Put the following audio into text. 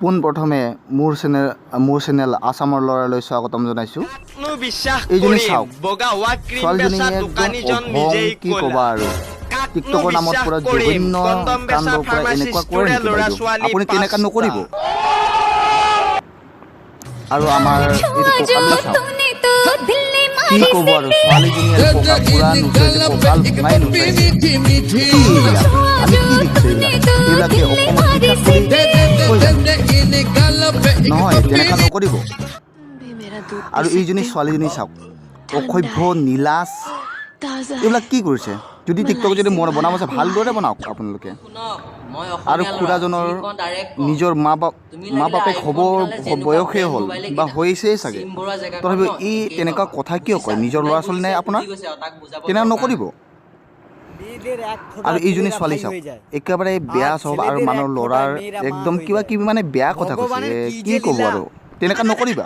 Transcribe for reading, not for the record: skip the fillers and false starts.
পোনপ্ৰথমে মোৰ চেনেল আসামৰ লৰালৈ স্বাগতম জনাইছোঁ। এইজনী চাওক, ছোৱালীজনীয়ে একদম কি ক'বা আৰু টিকটকৰ নামত পুৰা জঘন্য কাণ্ড কৰা এনেকুৱা কৰে নেকি বাইদেউ? আপুনি তেনেকুৱা নকৰিব। আৰু আমাৰ এইটো কঁকালটো চাওক, কি ক'ব আৰু ছোৱালীজনীয়ে পকা পুৰা নুচুৱাইছে, কঁকাল ভঙাই নুচুৱাইছে। আমি কি দেখিছোঁ এইবিলাকে অসমত নহয়, তেনেকুৱা নকৰিব। আৰু এইজনী ছোৱালীজনী চাওক, অসভ্য নীলাজ, এইবিলাক কি কৰিছে? যদি টিকটক যদি বনাব আছে ভালদৰে বনাওক আপোনালোকে। আৰু খুৰাজনৰ নিজৰ মা বাপেক হ'ব বয়সেই হ'ল বা হৈছেই চাগে, তথাপিও ই তেনেকুৱা কথা কিয় কয়? নিজৰ ল'ৰা ছোৱালী নাই আপোনাৰ? তেনেকুৱা নকৰিব। আৰু এইজনী ছোৱালী চাওক, একেবাৰে বেয়া স্বভাৱ আৰু মানুহৰ ল'ৰাৰ একদম কিবা কিবি মানে বেয়া কথা কৈছে। কি ক'ব আৰু তেনেকুৱা নকৰিবা।